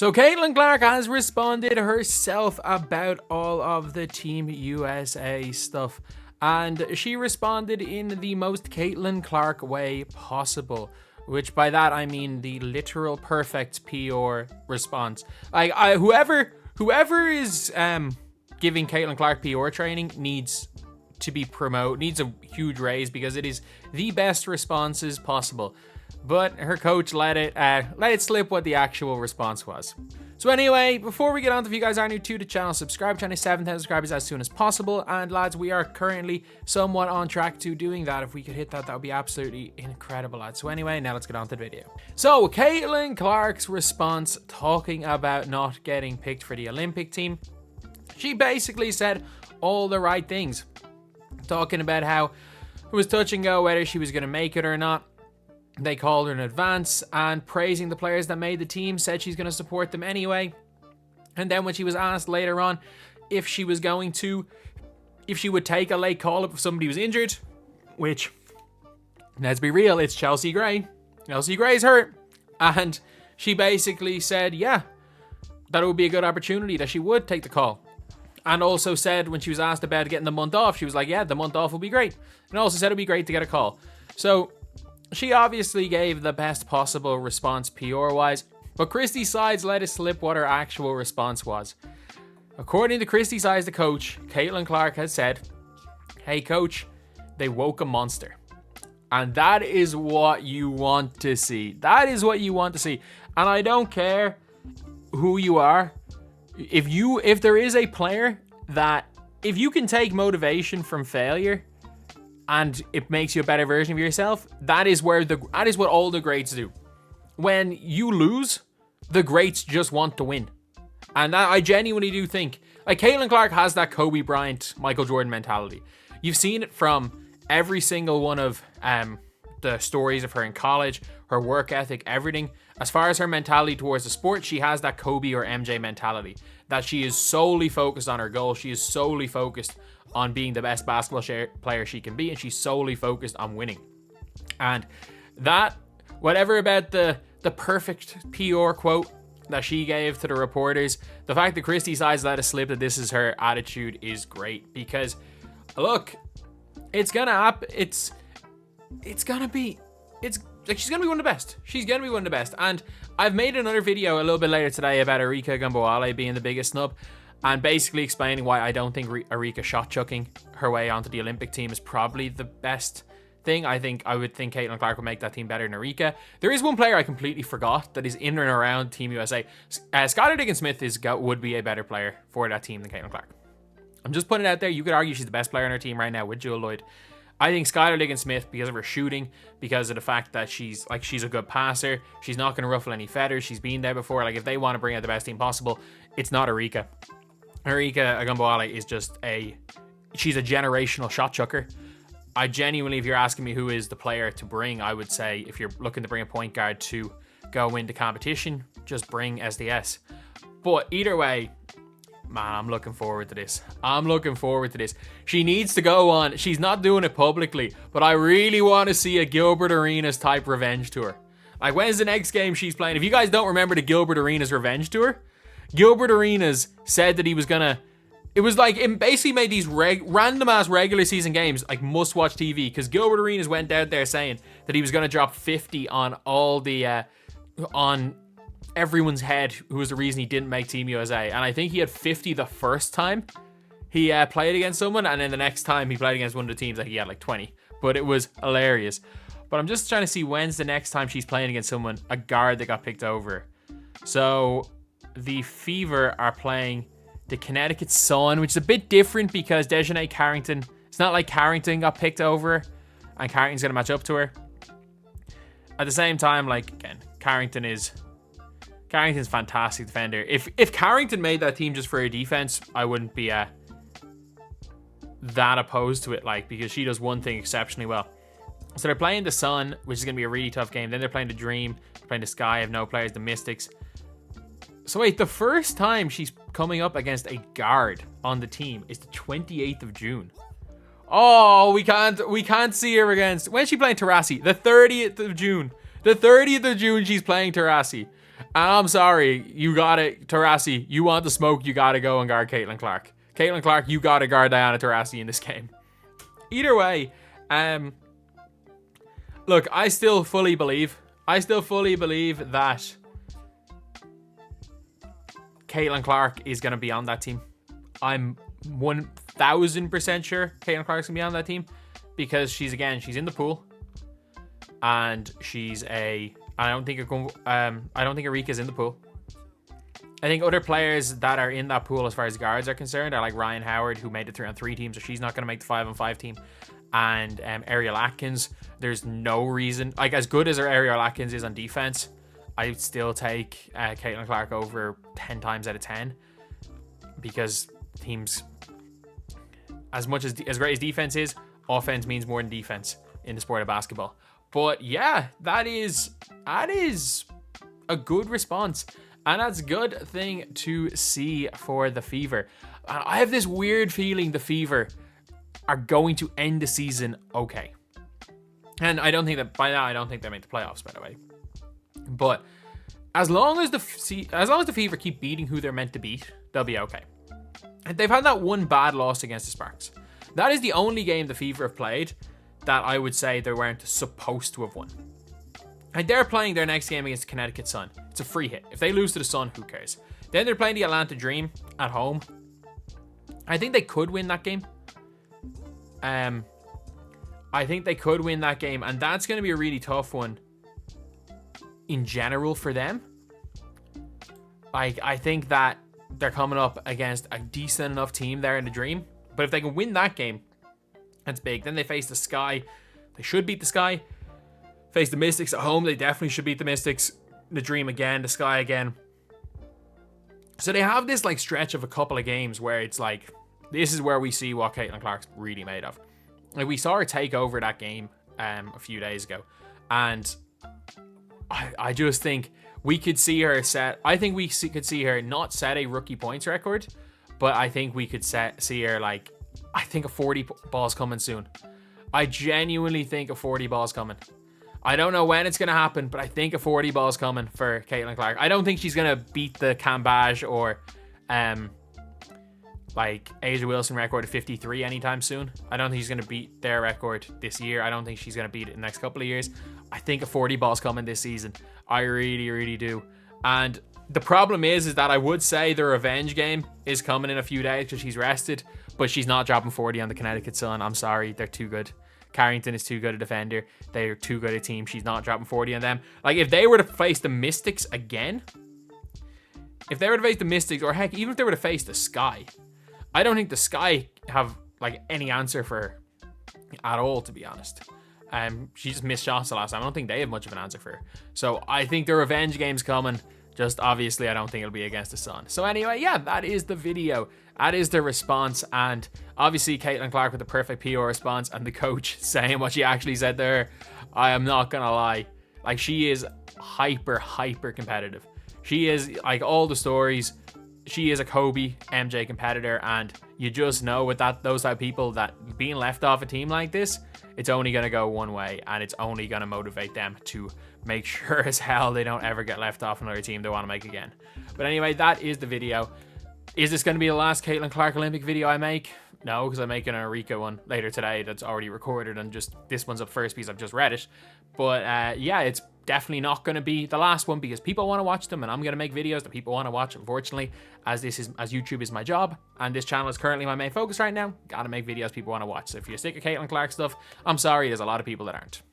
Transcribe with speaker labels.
Speaker 1: So Caitlin Clark has responded herself about all of the Team USA stuff. And she responded in the most Caitlin Clark way possible. Which by that I mean the literal perfect PR response. Like whoever is giving Caitlin Clark PR training needs to be needs a huge raise, because it is the best responses possible. But her coach let it slip what the actual response was. So anyway, before we get on, if you guys are new to the channel, subscribe. Trying to 7,000 subscribers as soon as possible. And lads, we are currently somewhat on track to doing that. If we could hit that, that would be absolutely incredible, lads. So anyway, now let's get on to the video. So Caitlin Clark's response, talking about not getting picked for the Olympic team. She basically said all the right things. Talking about how it was touch and go whether she was going to make it or not. They called her in advance, and praising the players that made the team, said she's going to support them anyway. And then when she was asked later on if she would take a late call up if somebody was injured, which, let's be real, it's Chelsea Gray. Chelsea Gray's hurt. And she basically said, yeah, that it would be a good opportunity, that she would take the call. And also said, when she was asked about getting the month off, she was like, yeah, the month off will be great. And also said it'd be great to get a call. So she obviously gave the best possible response PR-wise, but Christy Sides let it slip what her actual response was. According to Christy Sides, the coach, Caitlin Clark has said, hey coach, they woke a monster. And that is what you want to see. That is what you want to see. And I don't care who you are. If there is a player that, if you can take motivation from failure, and it makes you a better version of yourself, that is what all the greats do. When you lose, the greats just want to win. And that, I genuinely do think, like, Caitlin Clark has that Kobe Bryant, Michael Jordan mentality. You've seen it from every single one of the stories of her in college, her work ethic, everything. As far as her mentality towards the sport, she has that Kobe or MJ mentality, that she is solely focused on her goal. She is solely focused on being the best basketball player she can be, and she's solely focused on winning. And that, whatever about the perfect PR quote that she gave to the reporters, the fact that Christy Sides let it slip that this is her attitude is great, because look, she's gonna be one of the best. She's gonna be one of the best. And I've made another video a little bit later today about Arika Gamboale being the biggest snub, and basically explaining why I don't think Arika shot chucking her way onto the Olympic team is probably the best thing. I would think Caitlin Clark would make that team better than Arika. There is one player I completely forgot that is in and around Team USA. Skylar Diggins-Smith would be a better player for that team than Caitlin Clark. I'm just putting it out there. You could argue she's the best player on her team right now with Jewel Lloyd. I think Skylar Diggins-Smith, because of her shooting, because of the fact that she's a good passer, she's not going to ruffle any feathers. She's been there before. Like, if they want to bring out the best team possible, it's not Arika. Arika Gamboale is she's a generational shot chucker. I genuinely, if you're asking me who is the player to bring, I would say if you're looking to bring a point guard to go into competition, just bring SDS. But either way, man, I'm looking forward to this. She needs to go on. She's not doing it publicly, but I really want to see a Gilbert Arenas type revenge tour. Like, when's the next game she's playing? If you guys don't remember the Gilbert Arenas revenge tour, Gilbert Arenas said that he was gonna, it was like, it basically made these random ass regular season games like must watch TV, because Gilbert Arenas went out there saying that he was gonna drop 50 on all the on everyone's head who was the reason he didn't make Team USA. And I think he had 50 the first time he played against someone, and then the next time he played against one of the teams, like, he had like 20. But it was hilarious. But I'm just trying to see when's the next time she's playing against someone, a guard that got picked over. So the Fever are playing the Connecticut Sun, which is a bit different because Dejanay Carrington, it's not like Carrington got picked over and Carrington's going to match up to her. At the same time, like, again, Carrington's fantastic defender. If Carrington made that team just for her defense, I wouldn't be that opposed to it, like, because she does one thing exceptionally well. So they're playing the Sun, which is going to be a really tough game. Then they're playing the Dream, playing the Sky, have no players, the Mystics. So wait, the first time she's coming up against a guard on the team is the 28th of June. Oh, we can't see her against, when's she playing Taurasi? The 30th of June. The 30th of June she's playing Taurasi. I'm sorry, you got it, Taurasi. You want the smoke, you gotta go and guard Caitlin Clark. Caitlin Clark, you gotta guard Diana Taurasi in this game. Either way, look, I still fully believe that Caitlin Clark is gonna be on that team. I'm 1000% sure Caitlin Clark's gonna be on that team because she's in the pool, and I don't think Erika's in the pool. I think other players that are in that pool as far as guards are concerned are like Ryan Howard, who made the 3-on-3 team, so she's not going to make the 5-on-5 team. And Ariel Atkins, there's no reason, like as good as Ariel Atkins is on defense, I would still take Caitlin Clark over 10 times out of 10 because teams, as great as defense is, offense means more than defense in the sport of basketball. But yeah, that is a good response. And that's a good thing to see for the Fever. I have this weird feeling the Fever are going to end the season okay. And I don't think that they make the playoffs, by the way. But as long as the Fever keep beating who they're meant to beat, they'll be okay. And they've had that one bad loss against the Sparks. That is the only game the Fever have played that I would say they weren't supposed to have won. And they're playing their next game against the Connecticut Sun. It's a free hit. If they lose to the Sun, who cares? Then they're playing the Atlanta Dream at home. I think they could win that game. I think they could win that game, and that's going to be a really tough one in general for them. I think that they're coming up against a decent enough team there in the Dream. But if they can win that game, that's big. Then they face the Sky. They should beat the Sky. Face the Mystics at home. They definitely should beat the Mystics. The Dream again. The Sky again. So they have this like stretch of a couple of games where it's like, this is where we see what Caitlin Clark's really made of. Like we saw her take over that game a few days ago. And I just think we could see her could see her not set a rookie points record, but I think we could see her like, I think a 40 ball's coming soon. I genuinely think a 40 ball's coming. I don't know when it's going to happen, but I think a 40 ball's coming for Caitlin Clark. I don't think she's going to beat the Cambage or like Asia Wilson record of 53 anytime soon. I don't think she's going to beat their record this year. I don't think she's going to beat it in the next couple of years. I think a 40 ball's coming this season. I really, really do. And the problem is that I would say the revenge game is coming in a few days because she's rested, but she's not dropping 40 on the Connecticut Sun. I'm sorry, they're too good. Carrington is too good a defender. They're too good a team. She's not dropping 40 on them. Like, if they were to face the Mystics again, or heck, even if they were to face the Sky, I don't think the Sky have, like, any answer for her at all, to be honest. She just missed shots the last time. I don't think they have much of an answer for her. So I think the revenge game's coming. Just obviously, I don't think it'll be against the Sun. So anyway, yeah, that is the video. That is the response. And obviously, Caitlin Clark with the perfect PR response and the coach saying what she actually said to her. I am not going to lie. Like, she is hyper competitive. She is, like, all the stories. She is a Kobe MJ competitor. And you just know with those type of people that being left off a team like this, it's only going to go one way, and it's only going to motivate them to make sure as hell they don't ever get left off another team they want to make again. But anyway, that is the video. Is this going to be the last Caitlin Clark Olympic video I make? No, because I'm making an Eureka one later today that's already recorded, and just this one's up first because I've just read it. But yeah, it's definitely not going to be the last one because people want to watch them, and I'm going to make videos that people want to watch. Unfortunately, as YouTube is my job and this channel is currently my main focus right now, gotta make videos people want to watch. So if you're sick of Caitlin Clark stuff, I'm sorry, there's a lot of people that aren't.